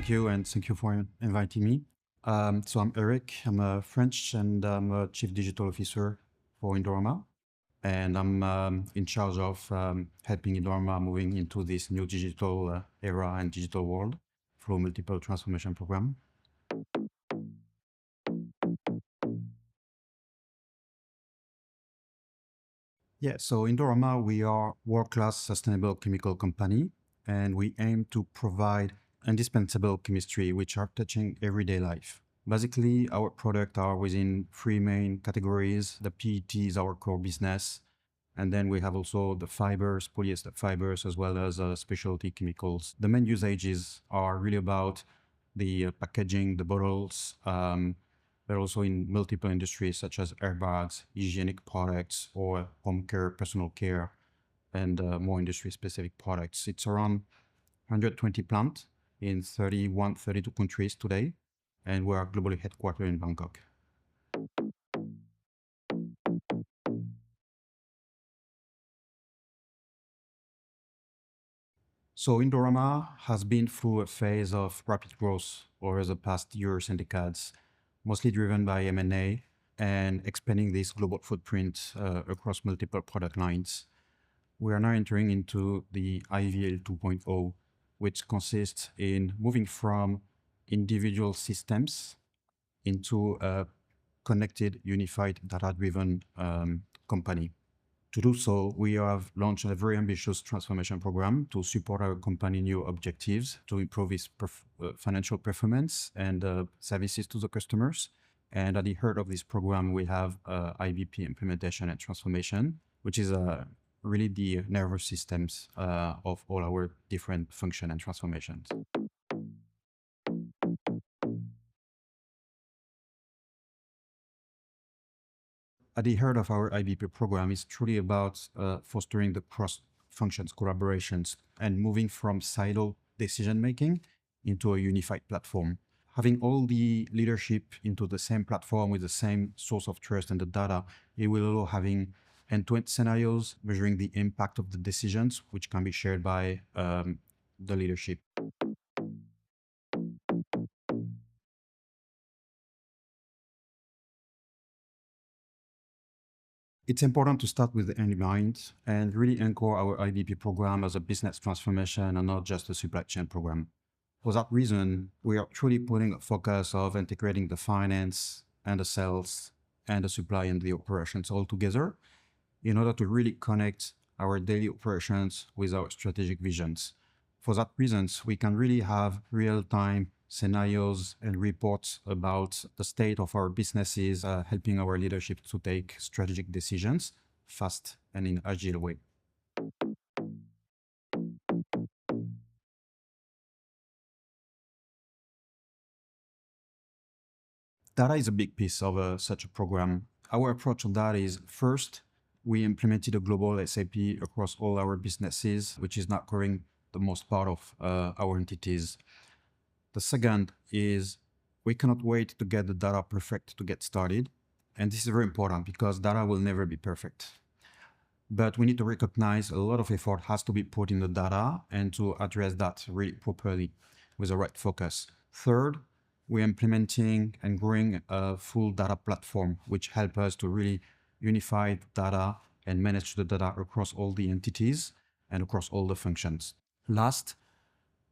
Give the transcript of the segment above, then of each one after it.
Thank you, and thank you for inviting me. So I'm Eric. I'm a French and I'm a Chief Digital Officer for Indorama. And I'm in charge of helping Indorama moving into this new digital era and digital world through multiple transformation program. Yeah, so Indorama, we are world-class sustainable chemical company, and we aim to provide indispensable chemistry which are touching everyday life. Basically, our products are within three main categories. The PET is our core business, and then we have also the fibers, polyester fibers, as well as specialty chemicals. The main usages are really about the packaging, the bottles, but also in multiple industries such as airbags, hygienic products, or home care, personal care, and more industry-specific products. It's around 120 plants in 31, 32 countries today, and we are globally headquartered in Bangkok. So Indorama has been through a phase of rapid growth over the past years and decades, mostly driven by M&A and expanding this global footprint across multiple product lines. We are now entering into the IVL 2.0, which consists in moving from individual systems into a connected, unified, data-driven company. To do so, we have launched a very ambitious transformation program to support our company new objectives, to improve its financial performance and services to the customers. And at the heart of this program, we have IBP implementation and transformation, which is really the nervous systems of all our different function and transformations. At the heart of our IBP program is truly about fostering the cross-functions collaborations and moving from silo decision-making into a unified platform. Having all the leadership into the same platform with the same source of trust and the data, it will allow having end-to-end scenarios, measuring the impact of the decisions, which can be shared by the leadership. It's important to start with the end in mind and really anchor our IBP program as a business transformation and not just a supply chain program. For that reason, we are truly putting a focus of integrating the finance and the sales and the supply and the operations all together in order to really connect our daily operations with our strategic visions. For that reasons, we can really have real-time scenarios and reports about the state of our businesses, helping our leadership to take strategic decisions fast and in agile way. Data is a big piece of such a program. Our approach on that is first, we implemented a global SAP across all our businesses, which is now covering the most part of our entities. The second is we cannot wait to get the data perfect to get started. And this is very important because data will never be perfect. But we need to recognize a lot of effort has to be put in the data and to address that really properly with the right focus. Third, we're implementing and growing a full data platform, which help us to really unify data and manage the data across all the entities and across all the functions. Last,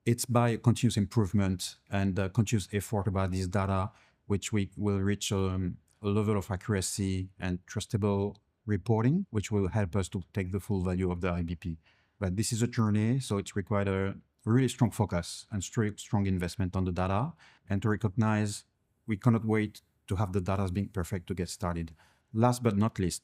it's by continuous improvement and continuous effort about this data, which we will reach a level of accuracy and trustable reporting, which will help us to take the full value of the IBP. But this is a journey, so it's required a really strong focus and strong investment on the data, and to recognize we cannot wait to have the data being perfect to get started. Last but not least,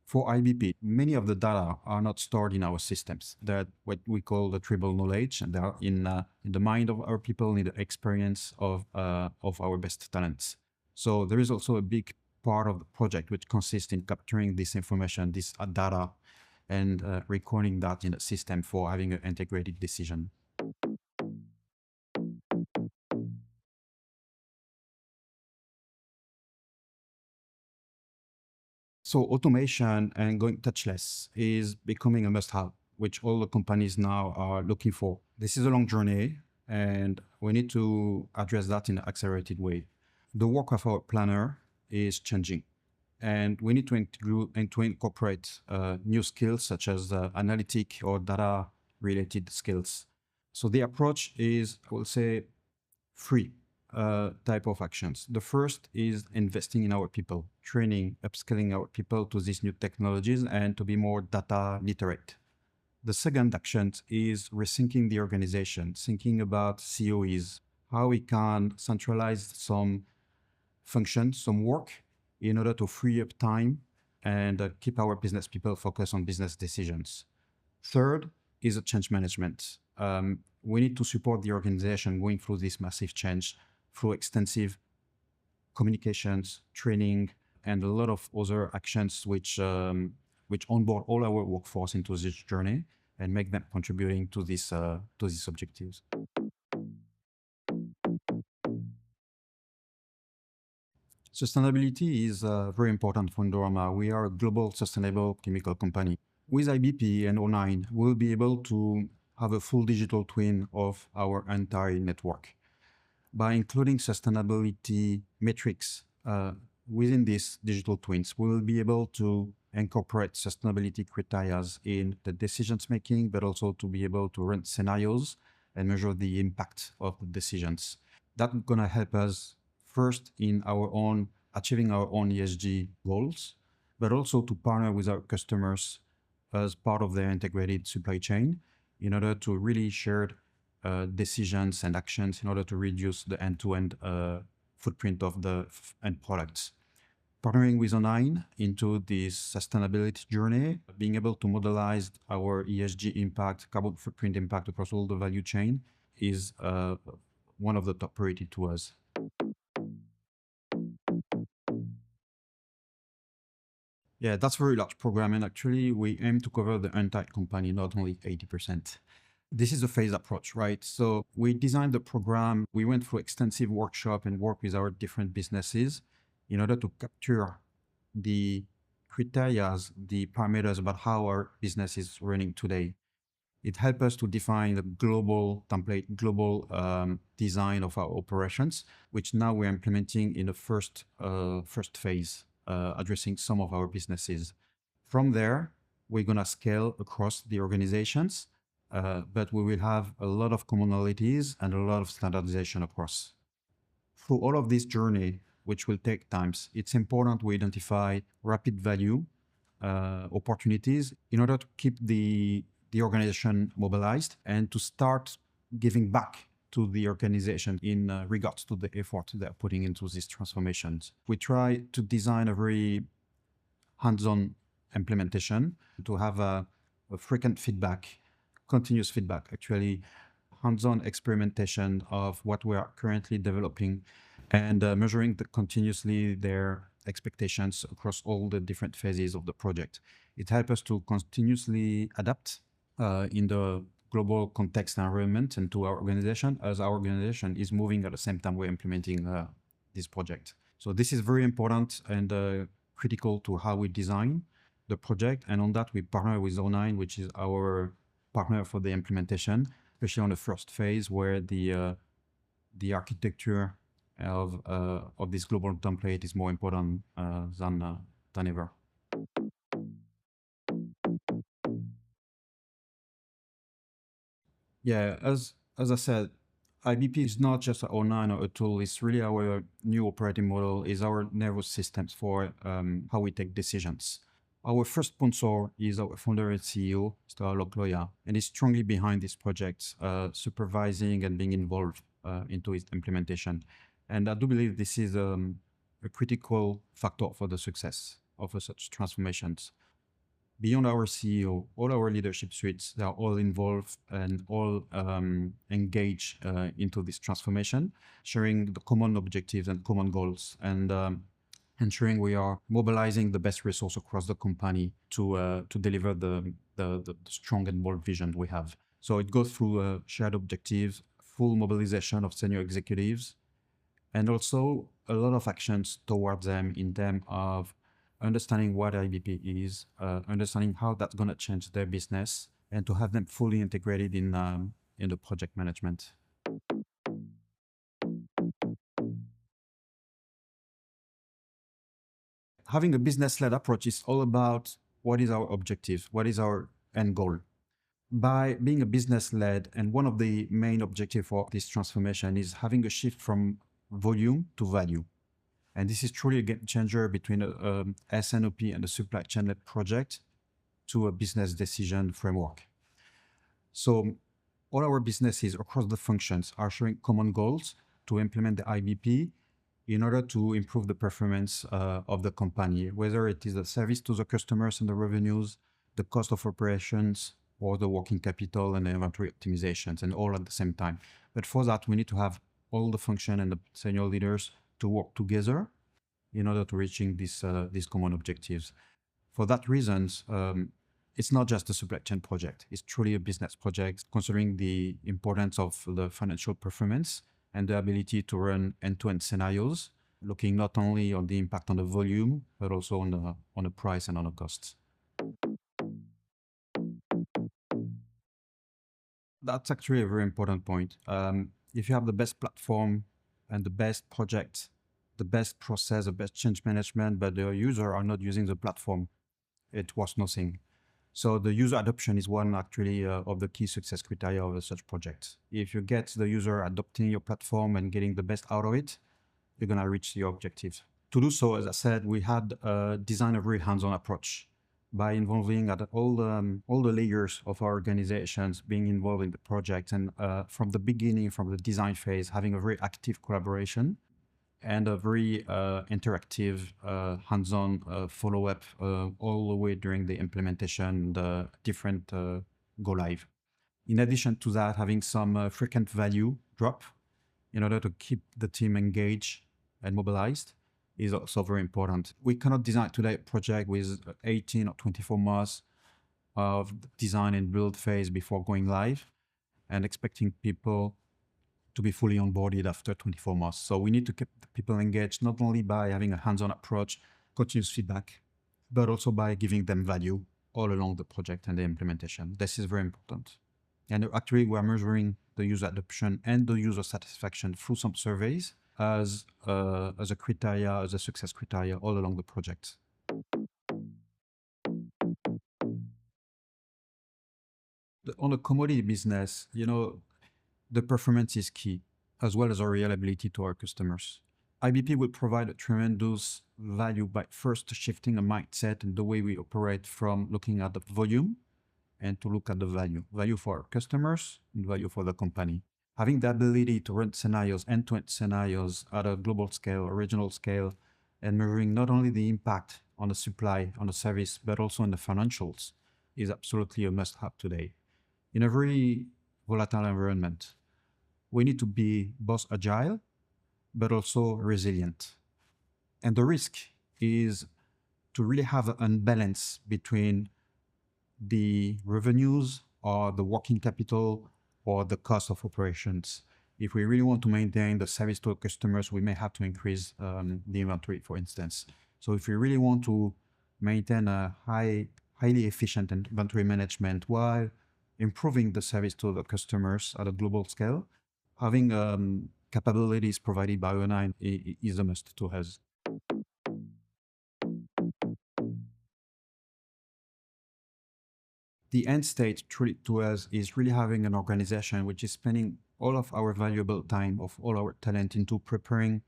for IBP, many of the data are not stored in our systems. They're what we call the tribal knowledge, and they are in the mind of our people, in the experience of our best talents. So there is also a big part of the project which consists in capturing this information, this data, and recording that in the system for having an integrated decision. So automation and going touchless is becoming a must-have, which all the companies now are looking for. This is a long journey, and we need to address that in an accelerated way. The work of our planner is changing, and we need to include and to incorporate new skills such as analytic or data related skills. So the approach is, I will say, three type of actions. The first is investing in our people, training, upskilling our people to these new technologies and to be more data literate. The second action is rethinking the organization, thinking about COEs, how we can centralize some functions, some work in order to free up time and keep our business people focused on business decisions. Third is a change management. We need to support the organization going through this massive change through extensive communications, training, and a lot of other actions which onboard all our workforce into this journey and make them contributing to these objectives. Sustainability is very important for Indorama. We are a global sustainable chemical company. With IBP and O9, we'll be able to have a full digital twin of our entire network. By including sustainability metrics within these digital twins, we will be able to incorporate sustainability criteria in the decisions making, but also to be able to run scenarios and measure the impact of the decisions. That's going to help us first in our own achieving our own ESG goals, but also to partner with our customers as part of their integrated supply chain in order to really share decisions and actions in order to reduce the end-to-end footprint of the end products. Partnering with O9 into this sustainability journey, being able to modelize our ESG impact, carbon footprint impact across all the value chain is one of the top priority to us. Yeah, that's a very large program, and actually we aim to cover the entire company, not only 80%. This is a phased approach, right? So we designed the program, we went through extensive workshop and work with our different businesses in order to capture the criteria, the parameters about how our business is running today. It helped us to define the global template, global design of our operations, which now we're implementing in the first phase, addressing some of our businesses. From there, we're going to scale across the organizations, but we will have a lot of commonalities and a lot of standardization across. Through all of this journey, which will take times, it's important we identify rapid value opportunities in order to keep the organization mobilized and to start giving back to the organization in regards to the effort they're putting into these transformations. We try to design a very hands-on implementation to have a frequent feedback, continuous feedback, actually hands-on experimentation of what we are currently developing and measuring continuously their expectations across all the different phases of the project. It helps us to continuously adapt in the global context and environment and to our organization as our organization is moving at the same time we're implementing this project. So this is very important and critical to how we design the project. And on that, we partner with O9, which is our partner for the implementation, especially on the first phase where the architecture of this global template is more important than ever. Yeah, as I said, IBP is not just an O9 or a tool. It's really our new operating model, is our nervous systems for how we take decisions. Our first sponsor is our founder and CEO, Mr. Alok Loya, and he's strongly behind this project, supervising and being involved into its implementation. And I do believe this is a critical factor for the success of such transformations. Beyond our CEO, all our leadership suites, they are all involved and all engaged into this transformation, sharing the common objectives and common goals, and ensuring we are mobilizing the best resource across the company to deliver the strong and bold vision we have. So it goes through shared objectives, full mobilization of senior executives, and also a lot of actions towards them in terms of understanding what IBP is, understanding how that's going to change their business, and to have them fully integrated in the project management. Having a business-led approach is all about what is our objective, what is our end goal. By being a business-led, and one of the main objectives for this transformation is having a shift from volume to value. And this is truly a game changer between a SNOP and a supply chain-led project to a business decision framework. So all our businesses across the functions are sharing common goals to implement the IBP in order to improve the performance of the company, whether it is the service to the customers and the revenues, the cost of operations, or the working capital and the inventory optimizations, and all at the same time. But for that, we need to have all the function and the senior leaders to work together in order to reaching these common objectives. For that reasons, it's not just a supply chain project. It's truly a business project, considering the importance of the financial performance and the ability to run end-to-end scenarios, looking not only on the impact on the volume, but also on the price and on the costs. That's actually a very important point. If you have the best platform and the best project, the best process, the best change management, but the user are not using the platform, it was nothing. So the user adoption is one actually of the key success criteria of such projects. If you get the user adopting your platform and getting the best out of it, you're gonna reach your objectives. To do so, as I said, we had designed a very hands-on approach by involving at all the layers of our organizations being involved in the project, and from the beginning, from the design phase, having a very active collaboration and a very interactive, hands-on follow-up all the way during the implementation, the different go live. In addition to that, having some frequent value drop in order to keep the team engaged and mobilized is also very important. We cannot design today a project with 18 or 24 months of design and build phase before going live and expecting people to be fully onboarded after 24 months. So we need to keep the people engaged, not only by having a hands-on approach, continuous feedback, but also by giving them value all along the project and the implementation. This is very important. And actually, we're measuring the user adoption and the user satisfaction through some surveys as a criteria, as a success criteria all along the project. On a commodity business, the performance is key, as well as our reliability to our customers. IBP will provide a tremendous value by first shifting a mindset in the way we operate from looking at the volume and to look at the value for our customers and value for the company. Having the ability to run scenarios, end-to-end scenarios at a global scale, a regional scale, and measuring not only the impact on the supply, on the service, but also on the financials is absolutely a must-have today. In a very volatile environment, we need to be both agile, but also resilient. And the risk is to really have an unbalance between the revenues or the working capital or the cost of operations. If we really want to maintain the service to our customers, we may have to increase the inventory, for instance. So if we really want to maintain a highly efficient inventory management while improving the service to the customers at a global scale, having capabilities provided by O9 is a must to us. The end state truly to us is really having an organization which is spending all of our valuable time, of all our talent, into preparing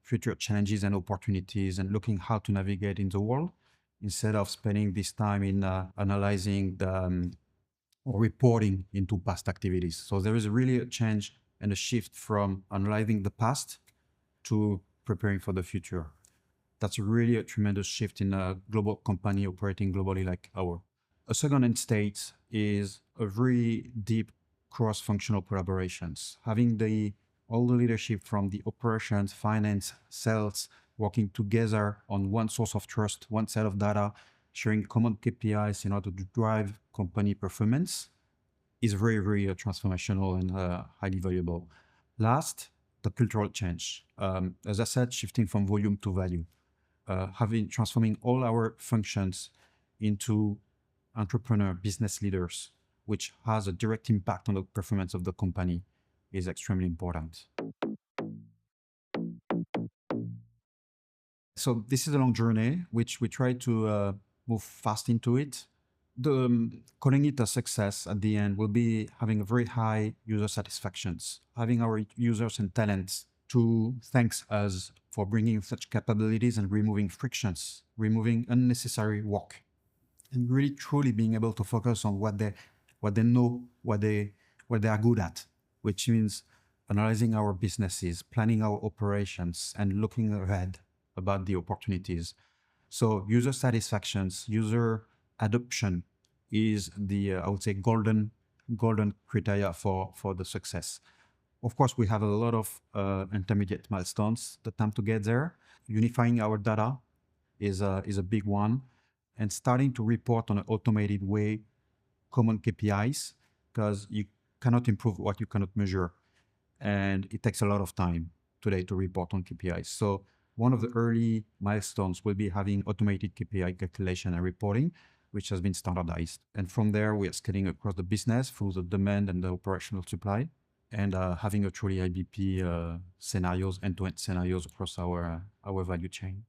future challenges and opportunities and looking how to navigate in the world, instead of spending this time in analyzing the or reporting into past activities. So there is really a change and a shift from analyzing the past to preparing for the future. That's really a tremendous shift in a global company operating globally like ours. A second end state is a very deep cross-functional collaborations, having all the leadership from the operations, finance, sales, working together on one source of trust, one set of data, sharing common KPIs in order to drive company performance is very, very transformational and highly valuable. Last, the cultural change. As I said, shifting from volume to value, transforming all our functions into entrepreneur business leaders, which has a direct impact on the performance of the company, is extremely important. So this is a long journey, which we try to move fast into it. Calling it a success at the end will be having a very high user satisfactions, having our users and talents to thanks us for bringing such capabilities and removing frictions, removing unnecessary work, and really truly being able to focus on what they know, what they are good at, which means analyzing our businesses, planning our operations, and looking ahead about the opportunities. So user satisfactions, user adoption is the I would say golden criteria for the success. Of course, we have a lot of intermediate milestones. The time to get there, unifying our data is a big one, and starting to report on an automated way common KPIs, because you cannot improve what you cannot measure, and it takes a lot of time today to report on KPIs. So one of the early milestones will be having automated KPI calculation and reporting, which has been standardized. And from there, we are scaling across the business through the demand and the operational supply, and having a truly IBP scenarios, end-to-end scenarios across our value chain.